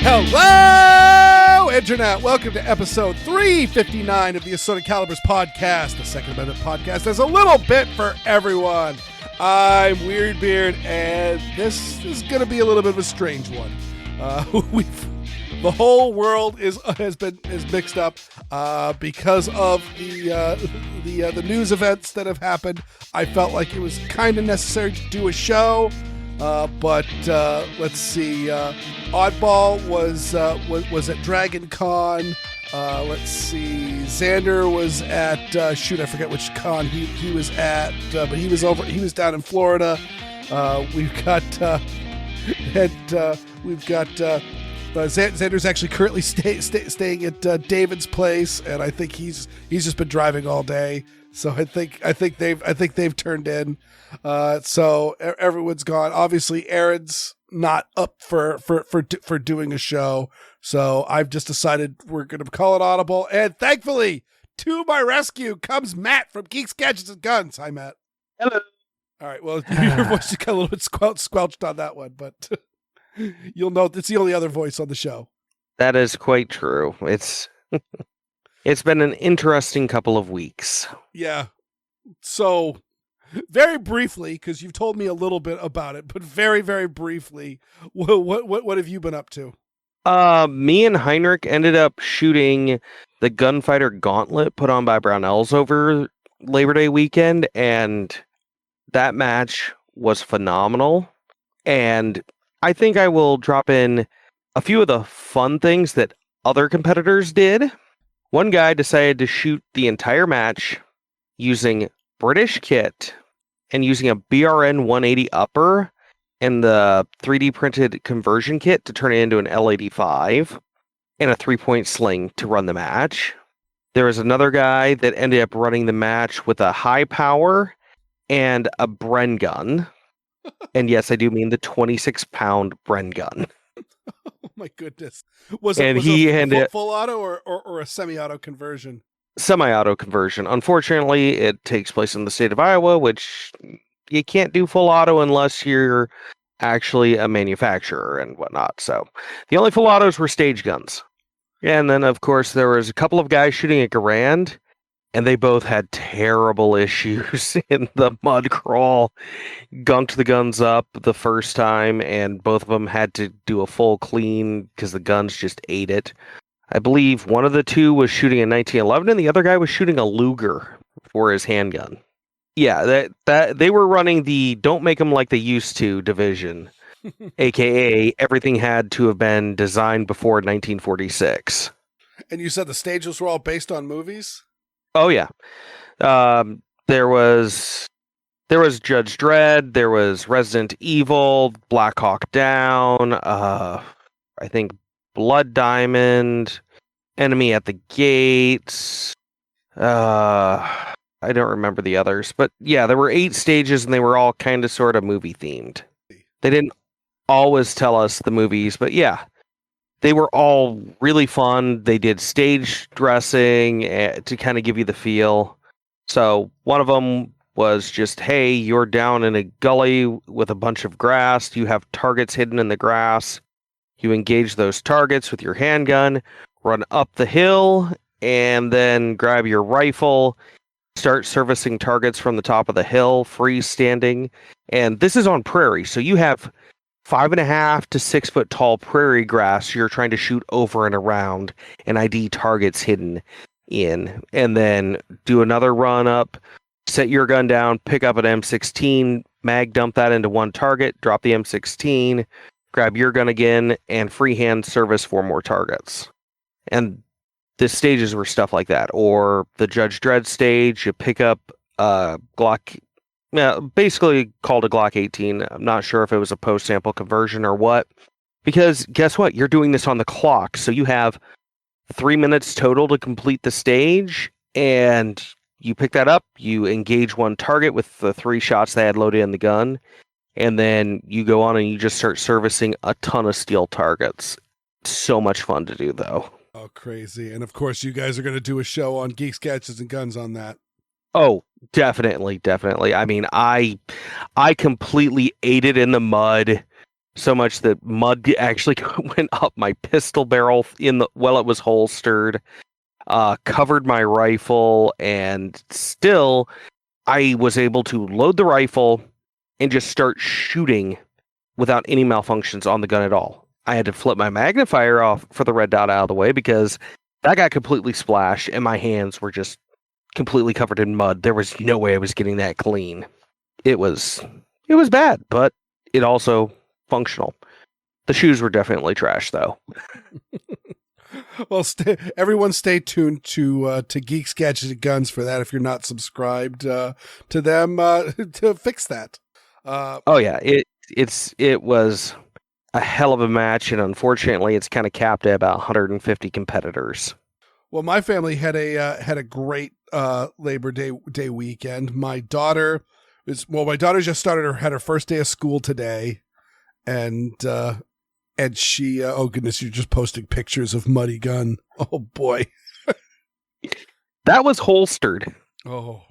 Hello, Internet. Welcome to episode 359 of the Assorted Calibers podcast, the Second Amendment podcast. There's a little bit for everyone. I'm Weer'd, and this is going to be a little bit of a strange one. The whole world is mixed up because of the news events that have happened. I felt like it was kind of necessary to do a show. But let's see. Oddball was at Dragon Con. Let's see. Xander was at I forget which con he was at, but he was down in Florida. Xander's actually currently staying at David's place, and I think he's just been driving all day. So I think they've turned in. So everyone's gone. Obviously, Erin's not up for doing a show. So I've just decided we're going to call it audible. And thankfully, to my rescue comes Matt from Geeks, Gadgets, and Guns. Hi, Matt. Hello. All right. Well, your voice just got a little bit squelched on that one, but you'll know it's the only other voice on the show. That is quite true. It's been an interesting couple of weeks. Yeah. So, very briefly, because you've told me a little bit about it, but very, very briefly, what have you been up to? Me and Heinrich ended up shooting the Gunfighter Gauntlet put on by Brownells over Labor Day weekend, and that match was phenomenal. And I think I will drop in a few of the fun things that other competitors did. One guy decided to shoot the entire match using British kit and using a BRN 180 upper and the 3D printed conversion kit to turn it into an L85 and a 3-point sling to run the match. There was another guy that ended up running the match with a high power and a Bren gun. And yes, I do mean the 26-pound Bren gun. Oh my goodness. Was it a full auto or a semi-auto conversion? Semi-auto conversion. Unfortunately, it takes place in the state of Iowa, which you can't do full auto unless you're actually a manufacturer and whatnot. So the only full autos were stage guns. And then, of course, there was a couple of guys shooting at Garand, and they both had terrible issues in the mud crawl. Gunked the guns up the first time, and both of them had to do a full clean because the guns just ate it. I believe one of the two was shooting a 1911, and the other guy was shooting a Luger for his handgun. Yeah, that they were running the "don't make them like they used to" division, aka everything had to have been designed before 1946. And you said the stages were all based on movies? Oh yeah, there was Judge Dredd, there was Resident Evil, Black Hawk Down, I think Blood Diamond, Enemy at the Gates. I don't remember the others, but yeah, there were 8 stages, and they were all kind of sort of movie themed. They didn't always tell us the movies, but yeah. They were all really fun. They did stage dressing to kind of give you the feel. So one of them was just, hey, you're down in a gully with a bunch of grass. You have targets hidden in the grass. You engage those targets with your handgun, run up the hill, and then grab your rifle, start servicing targets from the top of the hill, freestanding. And this is on prairie, so you have 5.5 to 6 foot tall prairie grass you're trying to shoot over and around and ID targets hidden in, and then do another run up, set your gun down, pick up an M16, mag dump that into one target, drop the M16, grab your gun again, and freehand service 4 more targets. And the stages were stuff like that. Or the Judge Dredd stage, you pick up Glock. Yeah, basically called a Glock 18. I'm not sure if it was a post-sample conversion or what. Because guess what? You're doing this on the clock. So you have 3 minutes total to complete the stage. And you pick that up, you engage one target with the 3 shots they had loaded in the gun, and then you go on and you just start servicing a ton of steel targets. So much fun to do, though. Oh, crazy. And of course, you guys are going to do a show on Geeks, Gadgets, and Guns on that. Oh, definitely. I mean, I completely ate it in the mud, so much that mud actually went up my pistol barrel while it was holstered, covered my rifle, and still I was able to load the rifle and just start shooting without any malfunctions on the gun at all. I had to flip my magnifier off for the red dot out of the way because that got completely splashed and my hands were just completely covered in mud. There was no way I was getting that clean. It was bad, but it also functional. The shoes were definitely trash, though. Well, everyone stay tuned to Geeks, Gadgets, and Guns for that if you're not subscribed to them to fix that. Oh yeah, it was a hell of a match, and unfortunately, it's kind of capped at about 150 competitors. Well, my family had a great Labor Day weekend. My daughter just had her first day of school today, and she oh goodness, you're just posting pictures of muddy gun. Oh boy, that was holstered. Oh,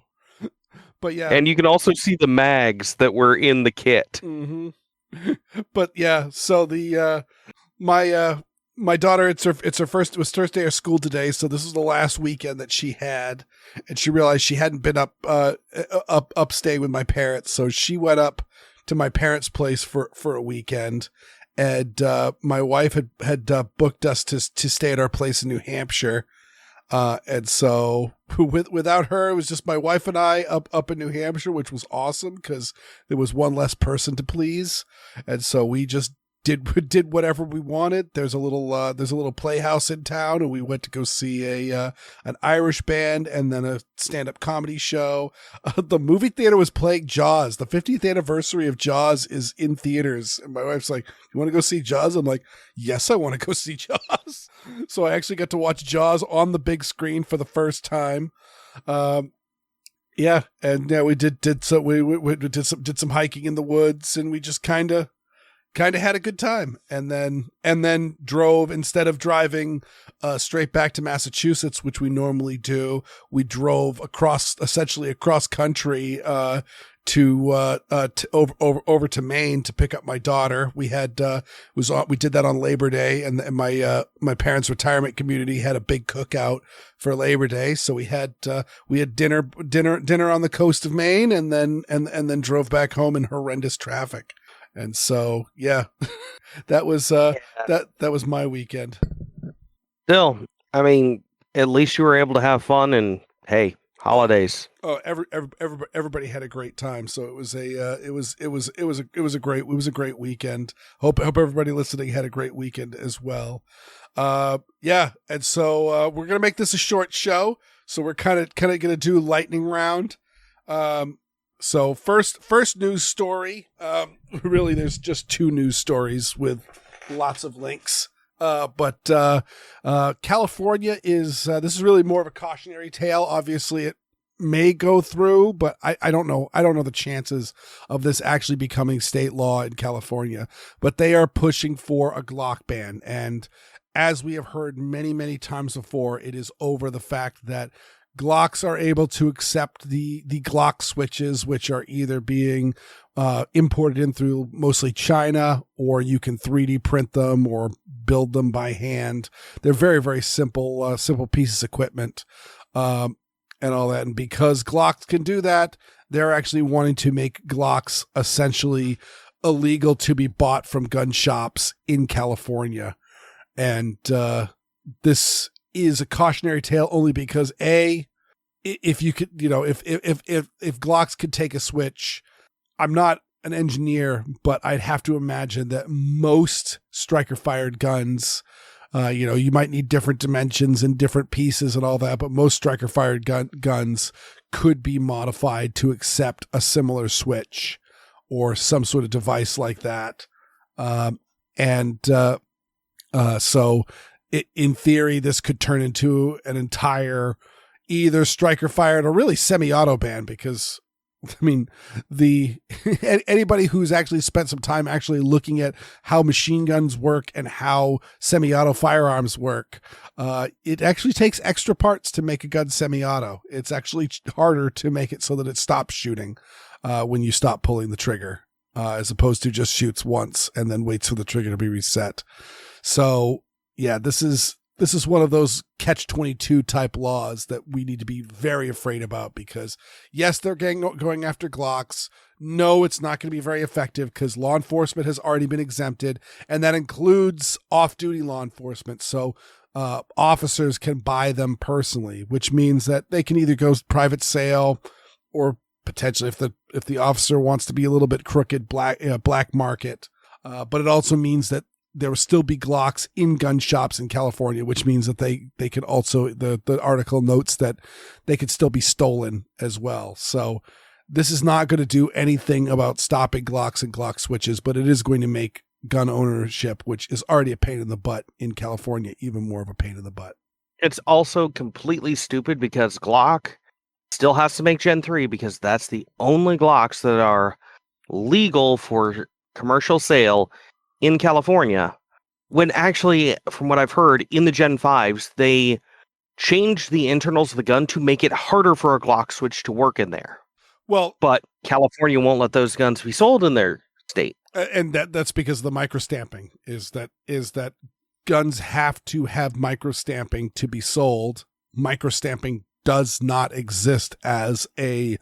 but yeah, and you can also see the mags that were in the kit. Mm-hmm. But yeah, so the my daughter, it was first day of school today, so this is the last weekend that she had, and she realized she hadn't been up staying with my parents, so she went up to my parents' place for a weekend, and my wife had booked us to stay at our place in New Hampshire, and so without her, it was just my wife and I up in New Hampshire, which was awesome because there was one less person to please, and so we just did whatever we wanted. There's a little playhouse in town, and we went to go see an Irish band and then a stand-up comedy show. The movie theater was playing Jaws. The 50th anniversary of Jaws is in theaters, and my wife's like, "You want to go see Jaws?" I'm like, "Yes, I want to go see Jaws." So I actually got to watch Jaws on the big screen for the first time. Yeah, and yeah, we did some hiking in the woods, and we just kind of had a good time, and then drove, instead of driving straight back to Massachusetts, which we normally do, we drove essentially across country over to Maine to pick up my daughter. We did that on Labor Day, and my parents' retirement community had a big cookout for Labor Day, so we had dinner on the coast of Maine, and then drove back home in horrendous traffic. And so, yeah, that was that was my weekend. Still, I mean, at least you were able to have fun, and hey, holidays. Oh, everybody had a great time. So it was a great weekend. Hope everybody listening had a great weekend as well. Yeah, and so we're gonna make this a short show. So we're kind of gonna do lightning round. So first news story. Really, there's just 2 news stories with lots of links. But California is this is really more of a cautionary tale. Obviously, it may go through, but I don't know. I don't know the chances of this actually becoming state law in California. But they are pushing for a Glock ban, and as we have heard many times before, it is over the fact that Glocks are able to accept the Glock switches, which are either being imported in through mostly China, or you can 3D print them or build them by hand. They're very simple pieces of equipment and all that. And because Glocks can do that, they're actually wanting to make Glocks essentially illegal to be bought from gun shops in California. And this is a cautionary tale only because if you could, if Glocks could take a switch, I'm not an engineer, but I'd have to imagine that most striker fired guns, you might need different dimensions and different pieces and all that, but most striker fired guns could be modified to accept a similar switch or some sort of device like that. So in theory, this could turn into an entire either striker fired or really semi-auto ban, because I mean, anybody who's actually spent some time actually looking at how machine guns work and how semi-auto firearms work, it actually takes extra parts to make a gun semi-auto. It's actually harder to make it so that it stops shooting when you stop pulling the trigger, as opposed to just shoots once and then waits for the trigger to be reset. So yeah, this is one of those catch-22 type laws that we need to be very afraid about, because yes, they're going after Glocks. No, it's not going to be very effective because law enforcement has already been exempted, and that includes off-duty law enforcement. So officers can buy them personally, which means that they can either go private sale or potentially, if the officer wants to be a little bit crooked, black market. But it also means that there will still be Glocks in gun shops in California, which means that they could also, the article notes that they could still be stolen as well. So this is not going to do anything about stopping Glocks and Glock switches, but it is going to make gun ownership, which is already a pain in the butt in California, even more of a pain in the butt. It's also completely stupid because Glock still has to make Gen 3 because that's the only Glocks that are legal for commercial sale in California, when actually, from what I've heard, in the Gen 5s, they changed the internals of the gun to make it harder for a Glock switch to work in there. Well, but California won't let those guns be sold in their state. And that's because of the microstamping is that guns have to have microstamping to be sold. Microstamping does not exist as a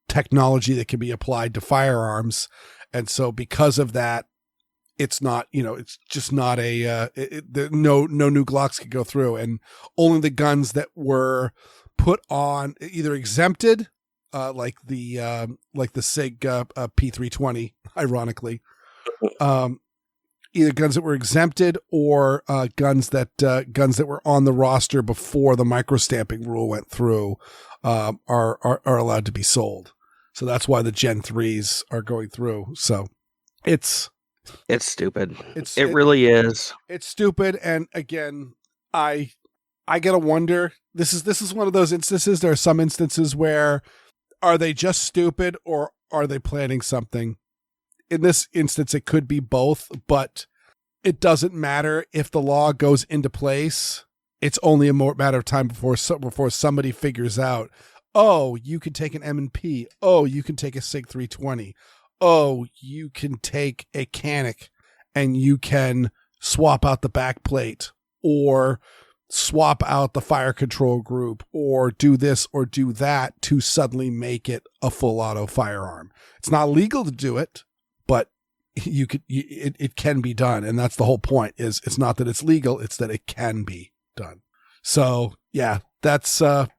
technology that can be applied to firearms. And so because of that, it's not, it's just not no new Glocks could go through, and only the guns that were put on either exempted, like the SIG P320, ironically, either guns that were exempted or guns that were on the roster before the microstamping rule went through, are allowed to be sold. So that's why the Gen 3s are going through. So it's stupid. It really is. It's stupid. And again, I gotta wonder, this is one of those instances. There are some instances where, are they just stupid or are they planning something? In this instance, it could be both, but it doesn't matter if the law goes into place. It's only a matter of time before somebody figures out, oh, you can take an M&P. Oh, you can take a SIG 320. Oh, you can take a Canic and you can swap out the back plate or swap out the fire control group or do this or do that to suddenly make it a full auto firearm. It's not legal to do it, but it can be done. And that's the whole point, is it's not that it's legal, it's that it can be done. So yeah, that's something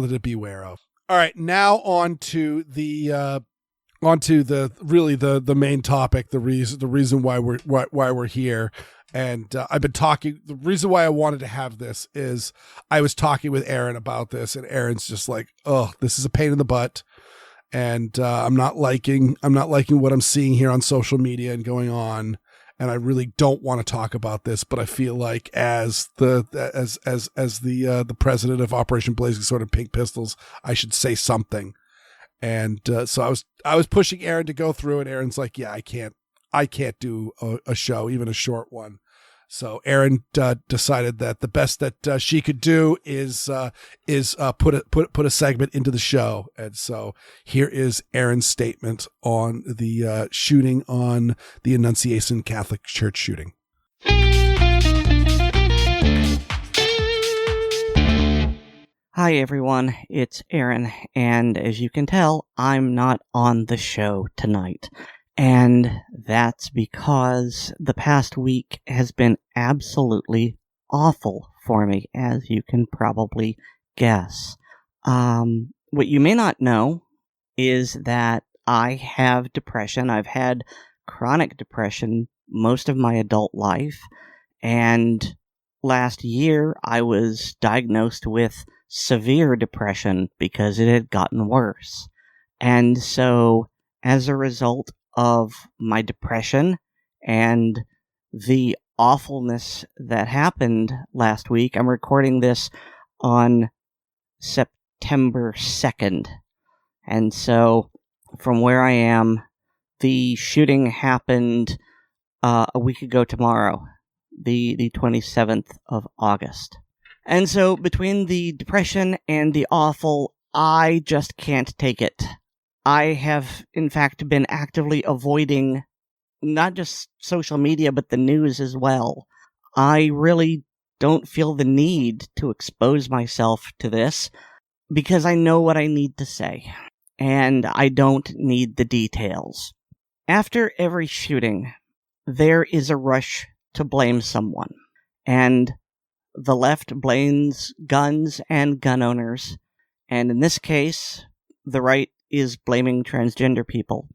to be aware of. All right, now on to the main topic, the reason why we're here. And I've been talking, the reason why I wanted to have this is I was talking with Erin about this, and Erin's just like, oh, this is a pain in the butt. And I'm not liking what I'm seeing here on social media and going on. And I really don't want to talk about this, but I feel like as the president of Operation Blazing Sword and Pink Pistols, I should say something. And so I was pushing Erin to go through, and Erin's like, yeah, I can't do a show, even a short one. So Erin decided that the best that she could do is put a segment into the show. And so here is Erin's statement on the shooting on the Annunciation Catholic Church shooting. Hi everyone, it's Erin, and as you can tell, I'm not on the show tonight. And that's because the past week has been absolutely awful for me, as you can probably guess. What you may not know is that I have depression. I've had chronic depression most of my adult life, and last year I was diagnosed with severe depression because it had gotten worse. And so, as a result of my depression and the awfulness that happened last week, I'm recording this on September 2nd. And so, from where I am, the shooting happened a week ago tomorrow, the 27th of August. And so, between the depression and the awful, I just can't take it. I have, in fact, been actively avoiding not just social media, but the news as well. I really don't feel the need to expose myself to this because I know what I need to say, and I don't need the details. After every shooting, there is a rush to blame someone, and the left blames guns and gun owners, and in this case, the right is blaming transgender people.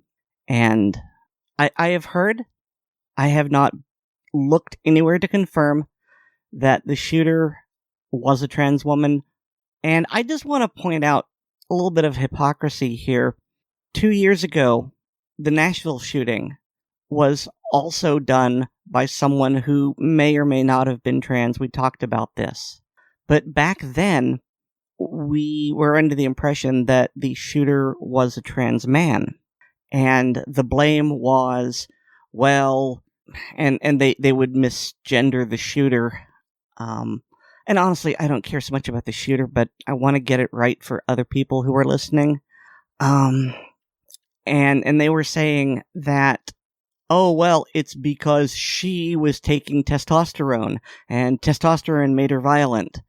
And I have heard, I have not looked anywhere to confirm that the shooter was a trans woman. And I just want to point out a little bit of hypocrisy here. 2 years ago, the Nashville shooting was also done by someone who may or may not have been trans. We talked about this. But back then, we were under the impression that the shooter was a trans man. And the blame was, well, and they would misgender the shooter. And honestly, I don't care so much about the shooter, but I want to get it right for other people who are listening. And they were saying that, oh, well, it's because she was taking testosterone, and testosterone made her violent.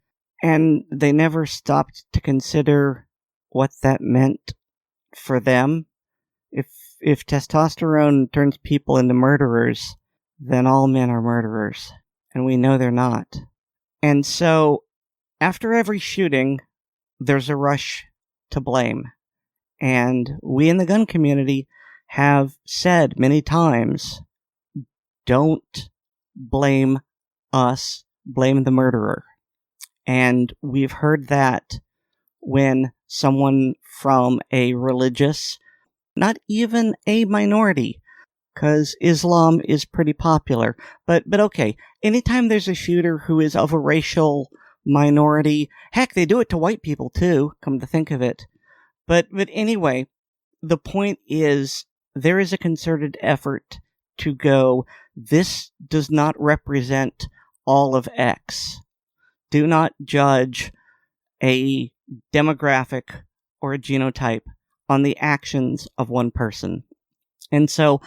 And they never stopped to consider what that meant for them. If testosterone turns people into murderers, then all men are murderers. And we know they're not. And so, after every shooting, there's a rush to blame. And we in the gun community have said many times, don't blame us, blame the murderer. And we've heard that when someone from a religious, not even a minority, because Islam is pretty popular, but okay, anytime there's a shooter who is of a racial minority, heck, they do it to white people too, come to think of it. But anyway, the point is, there is a concerted effort to go, this does not represent all of X. Do not judge a demographic or a genotype on the actions of one person. And so,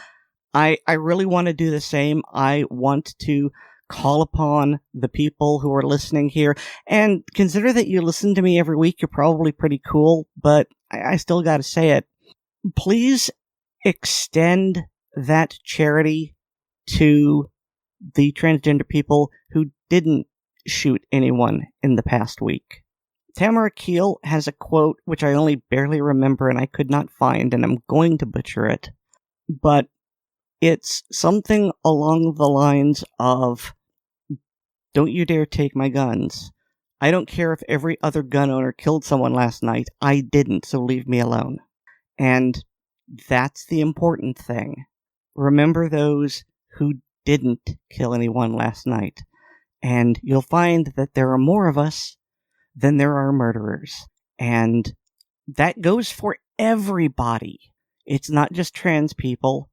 I really want to do the same. I want to call upon the people who are listening here, and consider that you listen to me every week. You're probably pretty cool, but I still got to say it. Please extend that charity to the transgender people who didn't shoot anyone in the past week. Tamara Keel has a quote which I only barely remember and I could not find, and I'm going to butcher it, but it's something along the lines of, don't you dare take my guns. I don't care if every other gun owner killed someone last night. I didn't, so leave me alone. And that's the important thing. Remember those who didn't kill anyone last night. And you'll find that there are more of us than there are murderers. And that goes for everybody. It's not just trans people.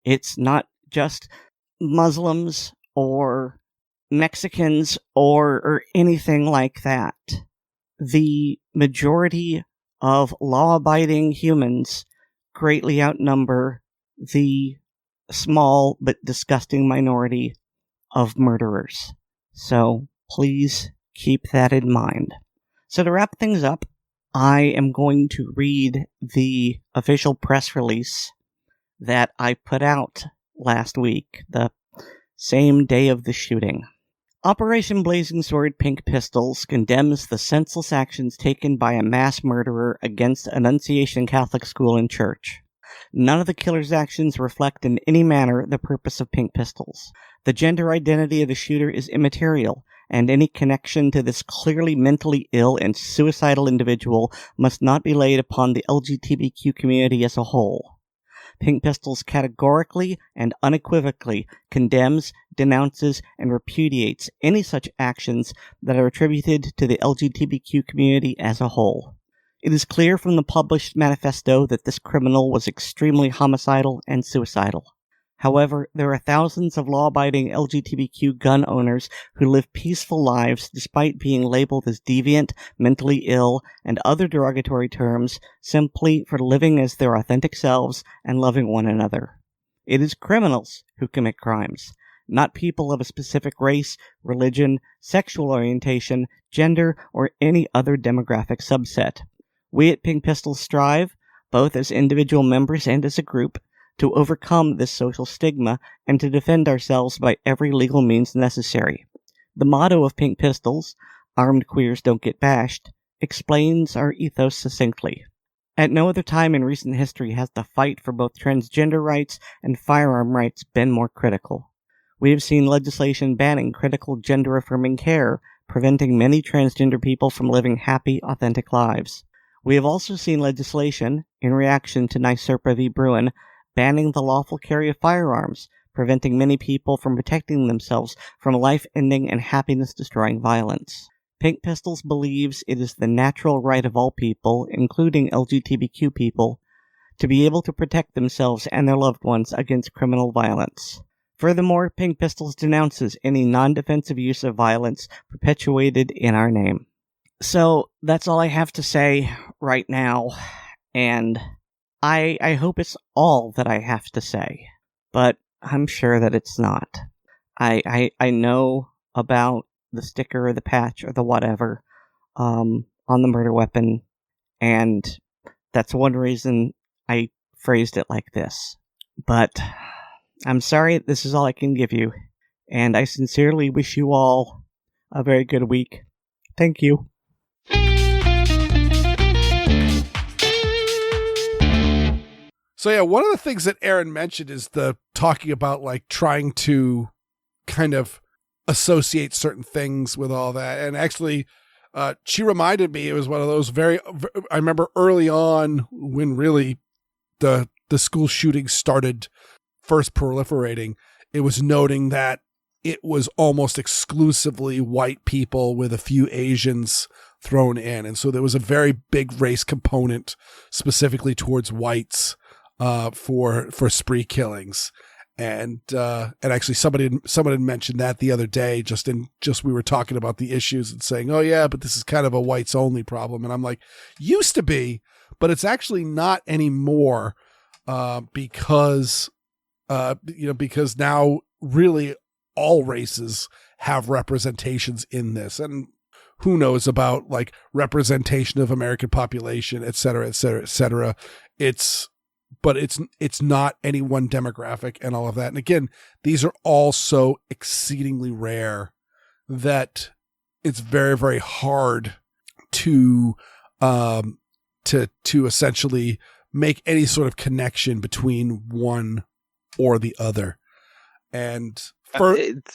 It's not just Muslims or Mexicans or anything like that. The majority of law-abiding humans greatly outnumber the small but disgusting minority of murderers. So please keep that in mind. So to wrap things up, I am going to read the official press release that I put out last week, the same day of the shooting. Operation Blazing Sword Pink Pistols condemns the senseless actions taken by a mass murderer against Annunciation Catholic School and Church. None of the killer's actions reflect in any manner the purpose of Pink Pistols. The gender identity of the shooter is immaterial, and any connection to this clearly mentally ill and suicidal individual must not be laid upon the LGBTQ community as a whole. Pink Pistols categorically and unequivocally condemns, denounces, and repudiates any such actions that are attributed to the LGBTQ community as a whole. It is clear from the published manifesto that this criminal was extremely homicidal and suicidal. However, there are thousands of law-abiding LGBTQ gun owners who live peaceful lives despite being labeled as deviant, mentally ill, and other derogatory terms simply for living as their authentic selves and loving one another. It is criminals who commit crimes, not people of a specific race, religion, sexual orientation, gender, or any other demographic subset. We at Pink Pistols strive, both as individual members and as a group, to overcome this social stigma and to defend ourselves by every legal means necessary. The motto of Pink Pistols, "Armed Queers Don't Get Bashed," explains our ethos succinctly. At no other time in recent history has the fight for both transgender rights and firearm rights been more critical. We have seen legislation banning critical gender-affirming care, preventing many transgender people from living happy, authentic lives. We have also seen legislation, in reaction to NYSERPA v. Bruin, banning the lawful carry of firearms, preventing many people from protecting themselves from life-ending and happiness-destroying violence. Pink Pistols believes it is the natural right of all people, including LGBTQ people, to be able to protect themselves and their loved ones against criminal violence. Furthermore, Pink Pistols denounces any non-defensive use of violence perpetuated in our name. So, that's all I have to say right now, and I hope it's all that I have to say, but I'm sure that it's not. I know about the sticker or the patch or the whatever on the murder weapon, and that's one reason I phrased it like this. But I'm sorry, this is all I can give you, and I sincerely wish you all a very good week. Thank you. So yeah, one of the things that Erin mentioned is the talking about like trying to kind of associate certain things with all that. And actually, she reminded me, it was one of those I remember early on when really the school shootings started first proliferating, it was noting that it was almost exclusively white people with a few Asians thrown in. And so there was a very big race component specifically towards whites for spree killings. And actually someone had mentioned that the other day, just we were talking about the issues and saying, oh yeah, but this is kind of a whites only problem. And I'm like, used to be, but it's actually not anymore, because now really all races have representations in this. And who knows about like representation of American population, et cetera, et cetera, et cetera. But it's not any one demographic and all of that. And again, these are all so exceedingly rare that it's very, very hard to essentially make any sort of connection between one or the other. And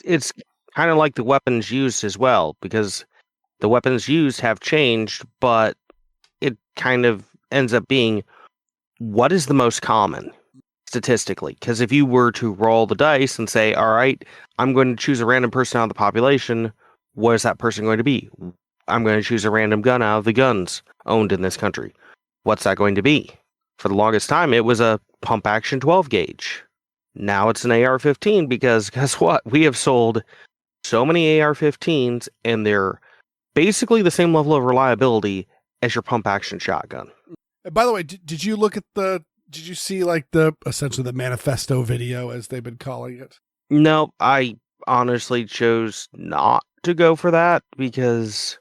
it's kind of like the weapons used as well, because the weapons used have changed, but it kind of ends up being, what is the most common statistically? Because if you were to roll the dice and say, all right, I'm going to choose a random person out of the population, what is that person going to be? I'm going to choose a random gun out of the guns owned in this country. What's that going to be? For the longest time, it was a pump action 12 gauge. Now it's an AR-15, because guess what? We have sold so many AR-15s, and they're basically the same level of reliability as your pump action shotgun. And by the way, did you see like essentially the manifesto video, as they've been calling it? No, I honestly chose not to go for that, because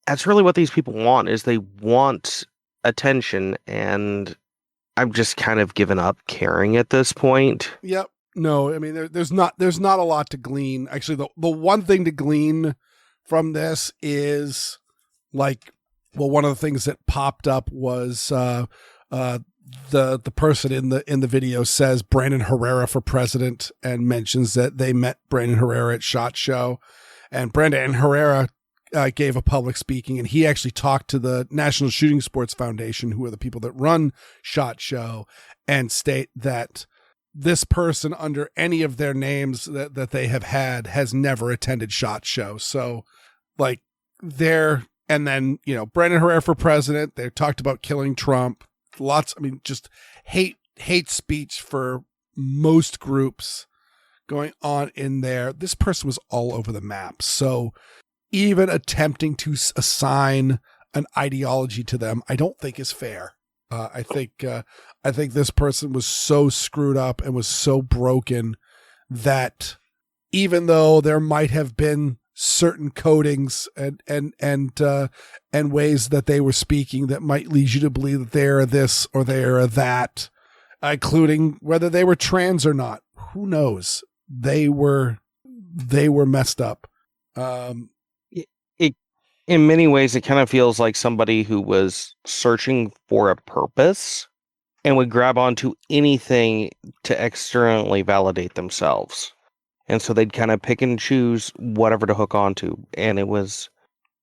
that's really what these people want, is they want attention, and I'm just kind of given up caring at this point. Yep. No, I mean, there's not a lot to glean. Actually, the one thing to glean from this is like, well, one of the things that popped up was the person in the video says Brandon Herrera for president, and mentions that they met Brandon Herrera at SHOT Show, and Brandon Herrera gave a public speaking, and he actually talked to the National Shooting Sports Foundation, who are the people that run SHOT Show, and state that this person under any of their names that they have had has never attended SHOT Show. So like and then, Brandon Herrera for president, they talked about killing Trump, just hate speech for most groups going on in there. This person was all over the map. So even attempting to assign an ideology to them, I don't think is fair. I think this person was so screwed up and was so broken that even though there might have been certain codings and ways that they were speaking that might lead you to believe that they are this or they are that, including whether they were trans or not, who knows? They were messed up. In many ways, it kind of feels like somebody who was searching for a purpose and would grab onto anything to externally validate themselves. And so they'd kind of pick and choose whatever to hook onto. And it was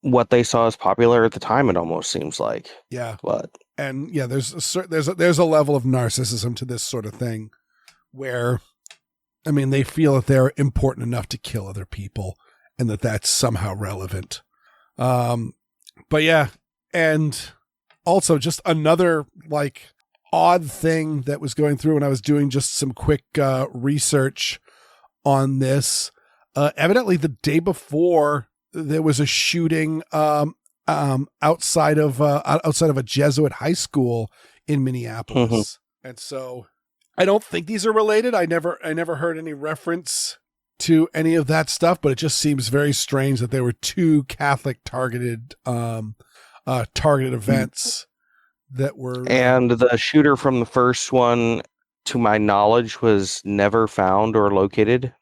what they saw as popular at the time, it almost seems like. Yeah. But there's a level of narcissism to this sort of thing where, they feel that they're important enough to kill other people and that that's somehow relevant. But yeah, and also just another odd thing that was going through when I was doing just some quick research on this. Evidently the day before there was a shooting outside of a Jesuit high school in Minneapolis. Mm-hmm. And so I don't think these are related. I never heard any reference to any of that stuff, but it just seems very strange that there were two Catholic targeted events that were. And the shooter from the first one, to my knowledge, was never found or located.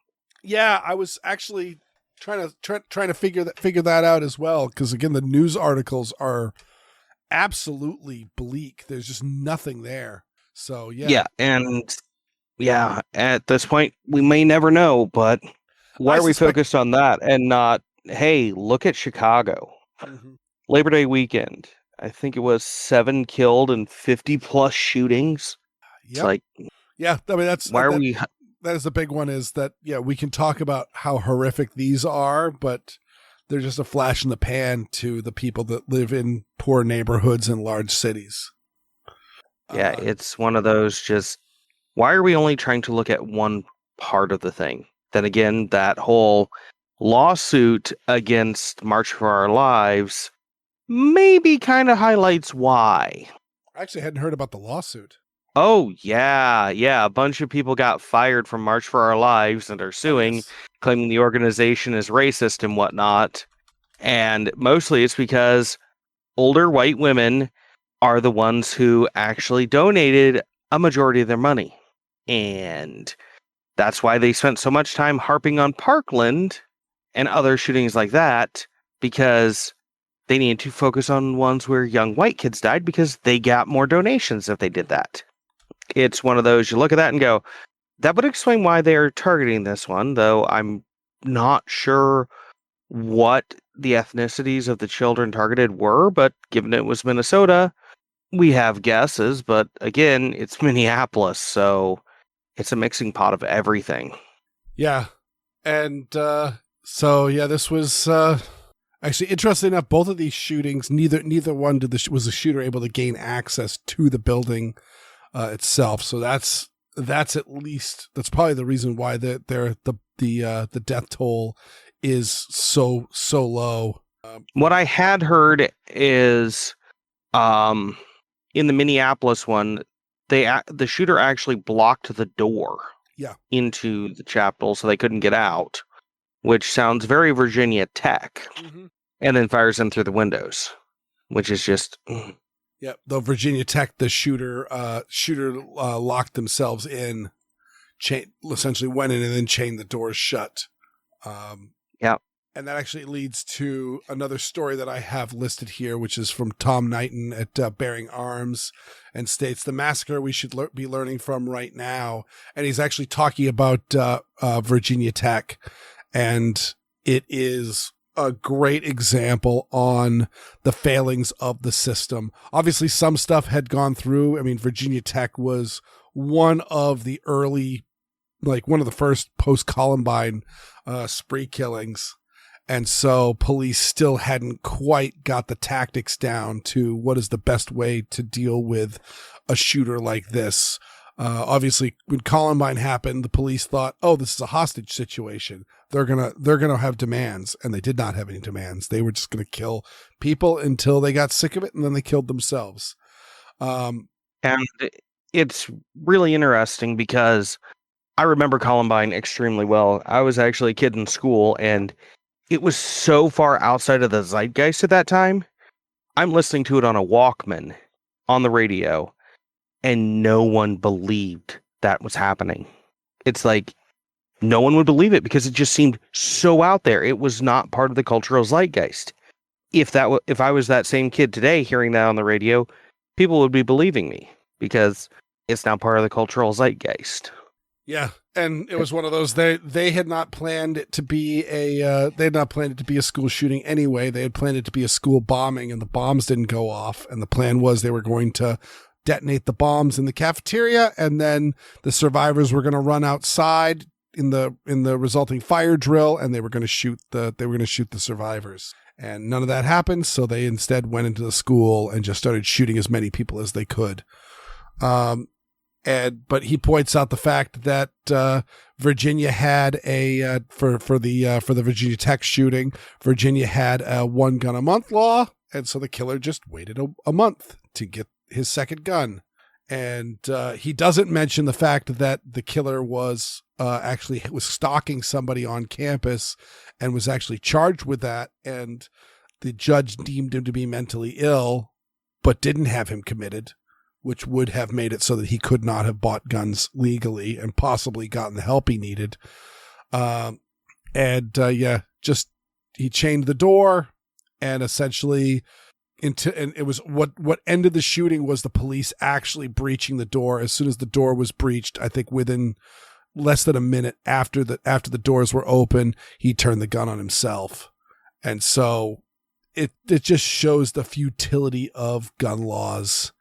Yeah, I was actually trying to figure that out as well, because again, the news articles are absolutely bleak. There's just nothing there. So yeah. Yeah, and yeah, at this point, we may never know, but why are we focused on that and not, hey, look at Chicago. Mm-hmm. Labor Day weekend. I think it was 7 killed and 50 plus shootings. Yep. That is the big one, is that, we can talk about how horrific these are, but they're just a flash in the pan to the people that live in poor neighborhoods in large cities. Yeah, it's one of those just, why are we only trying to look at one part of the thing? Then again, that whole lawsuit against March for Our Lives maybe kind of highlights why. I actually hadn't heard about the lawsuit. Oh, yeah. A bunch of people got fired from March for Our Lives and are suing, claiming the organization is racist and whatnot. And mostly it's because older white women are the ones who actually donated a majority of their money. And that's why they spent so much time harping on Parkland and other shootings like that, because they needed to focus on ones where young white kids died because they got more donations if they did that. It's one of those, you look at that and go, that would explain why they're targeting this one, though I'm not sure what the ethnicities of the children targeted were, but given it was Minnesota, we have guesses, but again, it's Minneapolis, so it's a mixing pot of everything. Yeah. And this was actually interesting enough. Both of these shootings, neither one was the shooter able to gain access to the building itself. So that's probably the reason why the death toll is so low. What I had heard is, in the Minneapolis one, the shooter actually blocked the door into the chapel so they couldn't get out, which sounds very Virginia Tech, and then fires them through the windows, which is just... Yeah, the Virginia Tech, the shooter locked themselves in, essentially went in and then chained the doors shut. And that actually leads to another story that I have listed here, which is from Tom Knighton at Bearing Arms, and states the massacre we should be learning from right now. And he's actually talking about Virginia Tech, and it is a great example on the failings of the system. Obviously, some stuff had gone through. I mean, Virginia Tech was one of the early, like one of the first post-Columbine spree killings. And so police still hadn't quite got the tactics down to what is the best way to deal with a shooter like this. Obviously, when Columbine happened, the police thought, "Oh, this is a hostage situation. They're gonna have demands," and they did not have any demands. They were just gonna kill people until they got sick of it, and then they killed themselves. And it's really interesting because I remember Columbine extremely well. I was actually a kid in school, and it was so far outside of the zeitgeist at that time. I'm listening to it on a Walkman on the radio, and no one believed that was happening. It's like no one would believe it because it just seemed so out there. It was not part of the cultural zeitgeist. If I was that same kid today hearing that on the radio, people would be believing me because it's now part of the cultural zeitgeist. Yeah, and it was one of those they had not planned it to be a school shooting anyway. They had planned it to be a school bombing, and the bombs didn't go off. And the plan was they were going to detonate the bombs in the cafeteria, and then the survivors were going to run outside in the resulting fire drill, and they were going to shoot the survivors. And none of that happened, so they instead went into the school and just started shooting as many people as they could. But he points out the fact that Virginia had for the Virginia Tech shooting, Virginia had a 1 gun a month law, and so the killer just waited a month to get his second gun. And he doesn't mention the fact that the killer was stalking somebody on campus and was actually charged with that, and the judge deemed him to be mentally ill, but didn't have him committed, which would have made it so that he could not have bought guns legally and possibly gotten the help he needed. He chained the door, and essentially and it was what ended the shooting was the police actually breaching the door. As soon as the door was breached, I think within less than a minute after the doors were open, he turned the gun on himself. And so it just shows the futility of gun laws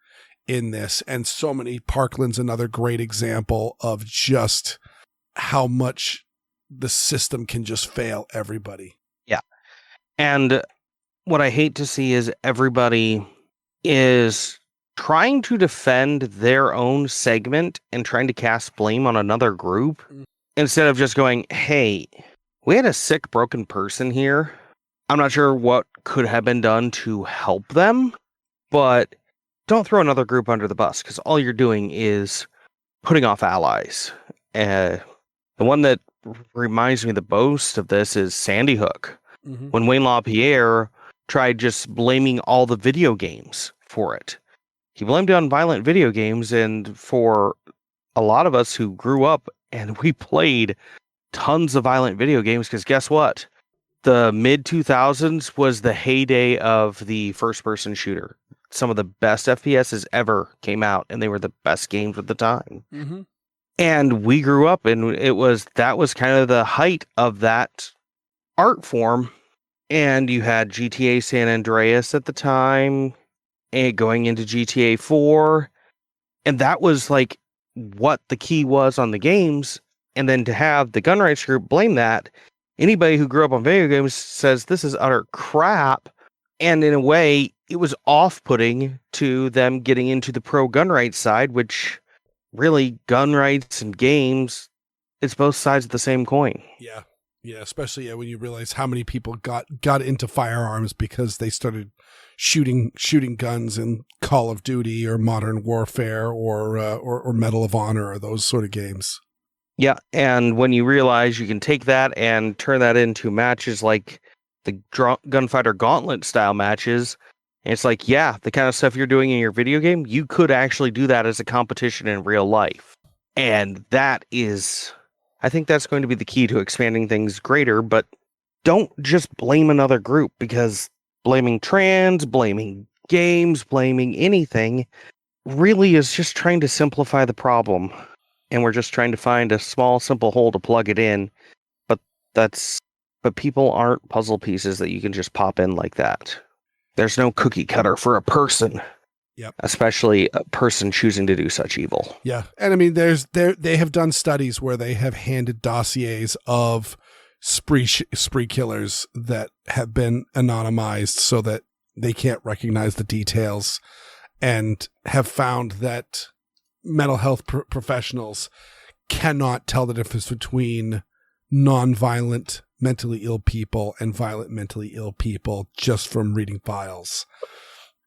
in this. And so many, Parkland's another great example of just how much the system can just fail everybody. Yeah. And what I hate to see is everybody is trying to defend their own segment and trying to cast blame on another group instead of just going, "Hey, we had a sick, broken person here. I'm not sure what could have been done to help them, but don't throw another group under the bus because all you're doing is putting off allies." The one that reminds me the most of this is Sandy Hook. Mm-hmm. When Wayne LaPierre tried just blaming all the video games for it. He blamed it on violent video games, and for a lot of us who grew up and we played tons of violent video games, because guess what? The mid-2000s was the heyday of the first-person shooter. Some of the best FPSs ever came out, and they were the best games at the time. Mm-hmm. And we grew up, and that was kind of the height of that art form. And you had GTA San Andreas at the time, and going into GTA 4. And that was like what the key was on the games. And then to have the gun rights group blame that, anybody who grew up on video games says this is utter crap. And in a way, it was off-putting to them getting into the pro-gun rights side, which really, gun rights and games, it's both sides of the same coin. Yeah. Yeah, especially when you realize how many people got into firearms because they started shooting guns in Call of Duty or Modern Warfare or Medal of Honor or those sort of games. Yeah, and when you realize you can take that and turn that into matches like the Gunfighter Gauntlet style matches, and it's like, yeah, the kind of stuff you're doing in your video game, you could actually do that as a competition in real life. And that is, I think that's going to be the key to expanding things greater, but don't just blame another group, because blaming trans, blaming games, blaming anything really is just trying to simplify the problem. And we're just trying to find a small, simple hole to plug it in. But that's but people aren't puzzle pieces that you can just pop in like that. There's no cookie cutter for a person. Yep. Especially a person choosing to do such evil. Yeah. And I mean, they have done studies where they have handed dossiers of spree killers that have been anonymized so that they can't recognize the details, and have found that mental health professionals cannot tell the difference between non-violent mentally ill people and violent mentally ill people just from reading files.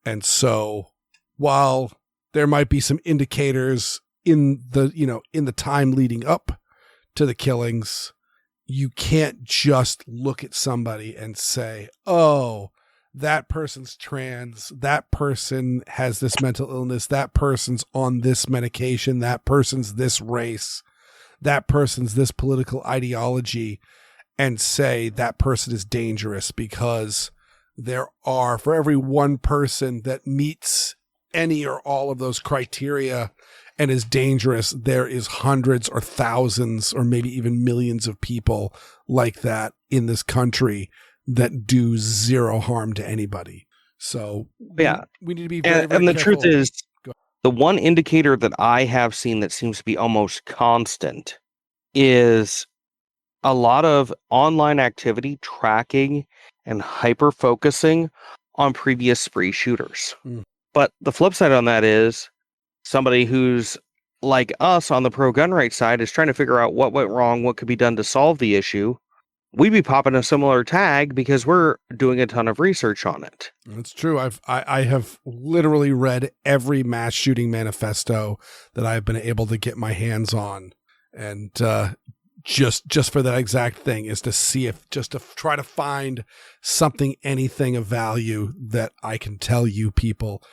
And so while there might be some indicators in the time leading up to the killings, you can't just look at somebody and say, oh, that person's trans, that person has this mental illness, that person's on this medication, that person's this race, that person's this political ideology, and say that person is dangerous, because there are, for every one person that meets any or all of those criteria and is dangerous, there is hundreds or thousands or maybe even millions of people like that in this country that do zero harm to anybody. So yeah, we need to be very, and the careful. truth is, the one indicator that I have seen that seems to be almost constant is a lot of online activity tracking and hyper focusing on previous spree shooters. But the flip side on that is somebody who's like us on the pro gun rights side is trying to figure out what went wrong, what could be done to solve the issue. We'd be popping a similar tag because we're doing a ton of research on it. That's true. I have literally read every mass shooting manifesto that I've been able to get my hands on. And just for that exact thing, is to see if, just to try to find something, anything of value that I can tell you people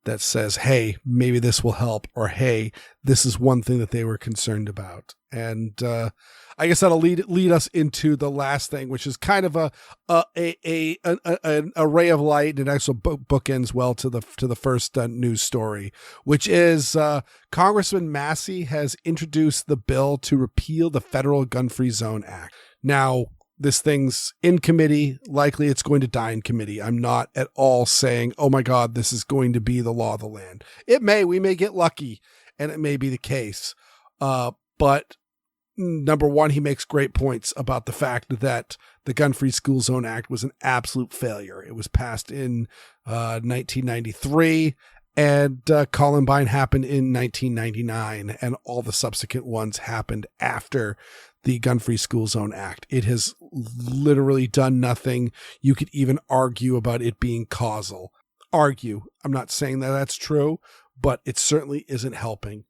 that says, hey, maybe this will help, or hey, this is one thing that they were concerned about. And I guess that'll lead us into the last thing, which is kind of an ray of light, and actual bookends well to the first news story, which is Congressman Massie has introduced the bill to repeal the Federal Gun-Free Zone Act. Now, this thing's in committee. Likely it's going to die in committee. I'm not at all saying, oh my God, this is going to be the law of the land. We may get lucky, and it may be the case. But number one, he makes great points about the fact that the Gun-Free School Zone Act was an absolute failure. It was passed in 1993, and Columbine happened in 1999, and all the subsequent ones happened after the Gun-Free School Zone Act. It has literally done nothing. You could even argue about it being causal. Argue. I'm not saying that that's true, but it certainly isn't helping.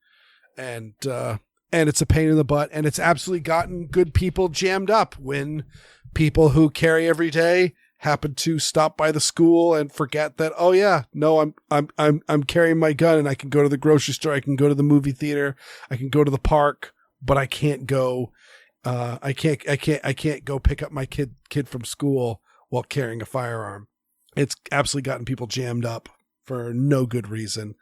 And it's a pain in the butt, and it's absolutely gotten good people jammed up when people who carry every day happen to stop by the school and forget that, oh yeah, no, I'm carrying my gun, and I can go to the grocery store, I can go to the movie theater, I can go to the park, but I can't go. I can't go pick up my kid from school while carrying a firearm. It's absolutely gotten people jammed up for no good reason.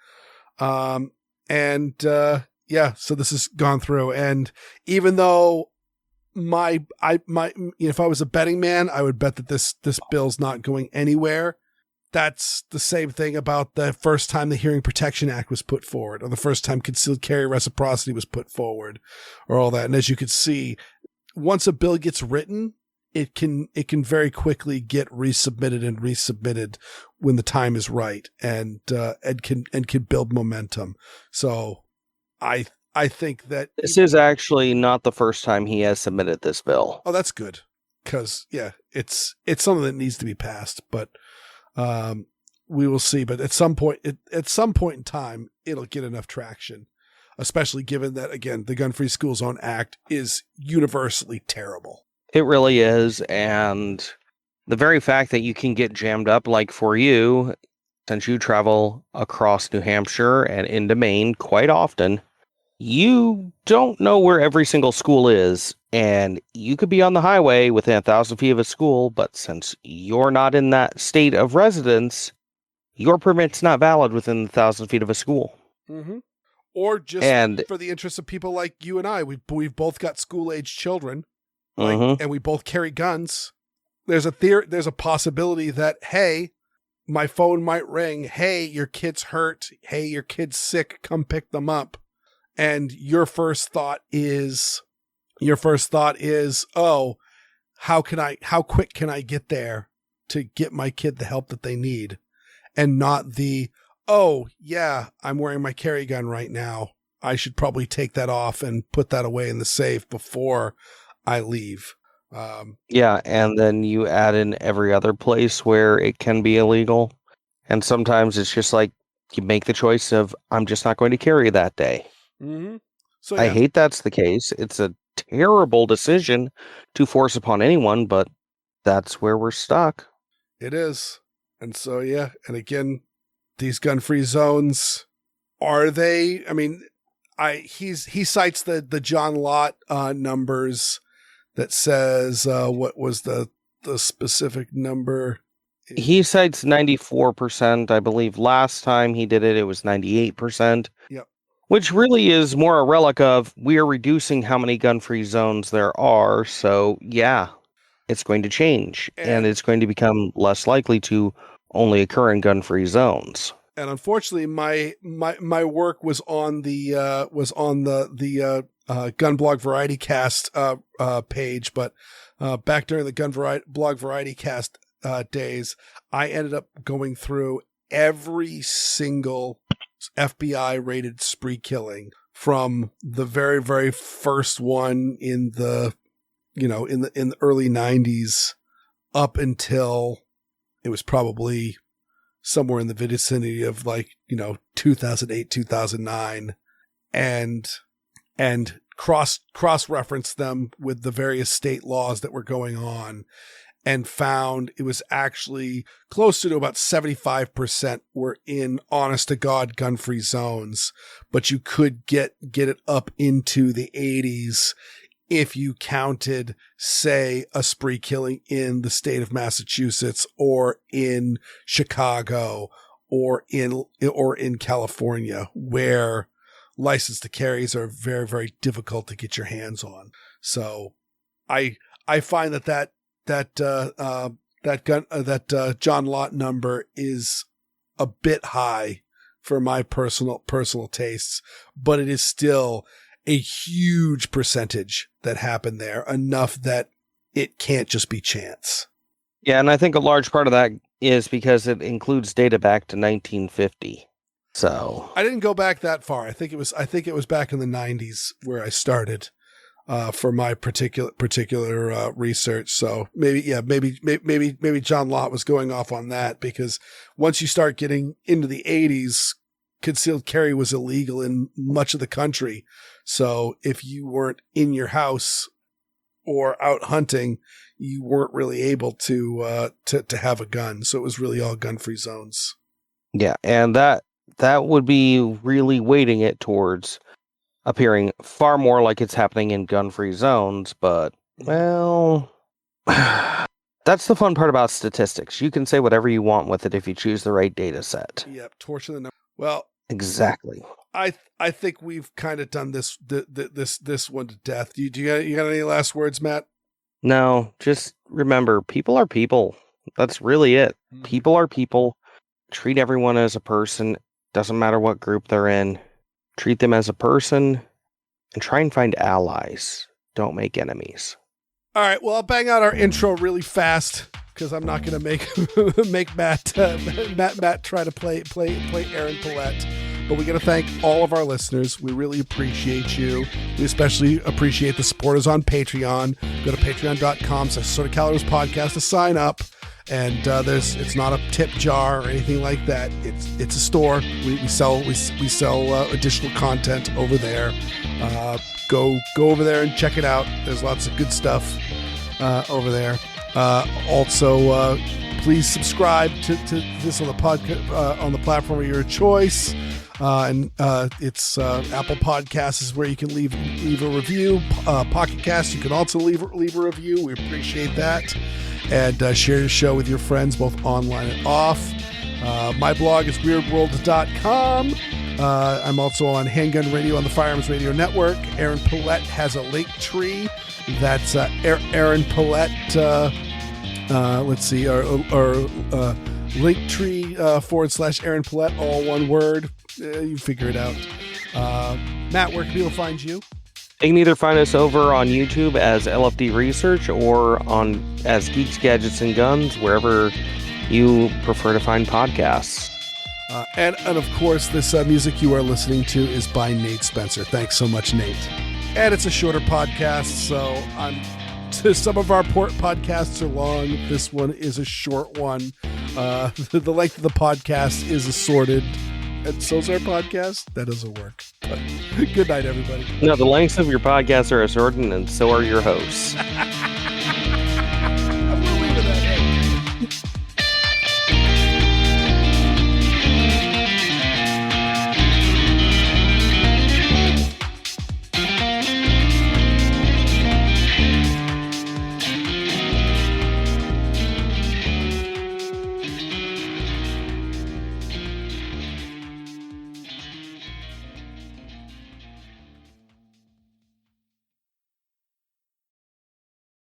Yeah, so this has gone through, and even though if I was a betting man, I would bet that this bill's not going anywhere. That's the same thing about the first time the Hearing Protection Act was put forward, or the first time concealed carry reciprocity was put forward, or all that. And as you can see, once a bill gets written, it can very quickly get resubmitted when the time is right, and can build momentum. So I think that this is actually not the first time he has submitted this bill. Oh, that's good, because yeah, it's something that needs to be passed, but we will see. But at some point in time, it'll get enough traction, especially given that, again, the Gun-Free School Zone Act is universally terrible. It really is, and the very fact that you can get jammed up, like for you, since you travel across New Hampshire and into Maine quite often, you don't know where every single school is, and you could be on the highway within 1,000 feet of a school, but since you're not in that state of residence, your permit's not valid within 1,000 feet of a school. Mm-hmm. Or just for the interest of people like you and I, we've both got school-age children, and we both carry guns. there's a possibility that, hey, my phone might ring. Hey, your kid's hurt. Hey, your kid's sick. Come pick them up. And your first thought is, oh, how quick can I get there to get my kid the help that they need? And not the, oh yeah, I'm wearing my carry gun right now. I should probably take that off and put that away in the safe before I leave. Yeah, and then you add in every other place where it can be illegal. And sometimes it's just like you make the choice of, I'm just not going to carry that day. Mm-hmm. So I hate that's the case. It's a terrible decision to force upon anyone, but that's where we're stuck. It is. And so, yeah. And again, these gun-free zones, are they? I mean, he cites the John Lott numbers that says, what was the specific number? He cites 94%. I believe last time he did it, it was 98%. Yep. Which really is more a relic of, we are reducing how many gun-free zones there are. So, yeah, it's going to change. And it's going to become less likely to only occur in gun-free zones. And unfortunately, my work was on the Gun Blog Variety Cast page, but back during the Blog Variety Cast days, I ended up going through every single FBI rated spree killing from the very, very first one in the early 90s up until it was probably somewhere in the vicinity of 2008, 2009, and cross-reference them with the various state laws that were going on, and found it was actually closer to about 75% were in honest-to-God gun-free zones, but you could get it up into the 80s if you counted, say, a spree killing in the state of Massachusetts or in Chicago or in California, where license to carries are very, very difficult to get your hands on. So I find that John Lott number is a bit high for my personal tastes, but it is still a huge percentage that happened there, enough that it can't just be chance. Yeah, and I think a large part of that is because it includes data back to 1950. So I didn't go back that far. I think it was back in the 90s where I started for my particular research. So maybe John Lott was going off on that, because once you start getting into the 80s, concealed carry was illegal in much of the country. So if you weren't in your house or out hunting, you weren't really able to have a gun. So it was really all gun-free zones. Yeah, and that would be really weighting it towards appearing far more like it's happening in gun-free zones. But, well, that's the fun part about statistics. You can say whatever you want with it if you choose the right data set. Yep, torture the number. Well, exactly. I think we've kind of done this one to death. You got any last words, Matt? No, just remember, people are people. That's really it. Mm-hmm. People are people. Treat everyone as a person. Doesn't matter what group they're in. Treat them as a person and try and find allies. Don't make enemies. All right. Well, I'll bang out our intro really fast, because I'm not going to make Matt try to play Erin Paulette. But we got to thank all of our listeners. We really appreciate you. We especially appreciate the supporters on Patreon. Go to patreon.com/Assorted Podcast to sign up. And it's not a tip jar or anything like that. It's a store. We sell additional content over there. Go over there and check it out. There's lots of good stuff over there. Also, please subscribe to this on the podcast on the platform of your choice. It's Apple Podcasts is where you can leave a review. Pocket Cast, you can also leave a review. We appreciate that. And share the show with your friends, both online and off. My blog is weerdworld.com. I'm also on Handgun Radio on the Firearms Radio Network. Erin Paulette has a link tree. That's Erin Paulette Let's see, our Linktree /Erin Paulette, all one word. You figure it out. Matt, where can people find you? You can either find us over on YouTube as LFD Research or as Geeks, Gadgets, and Guns, wherever you prefer to find podcasts. And of course, this music you are listening to is by Nate Spencer. Thanks so much, Nate. And it's a shorter podcast, so some of our podcasts are long. This one is a short one. The length of the podcast is assorted. And so's our podcast. That doesn't work. But good night, everybody. No, the lengths of your podcasts are assorted, and so are your hosts.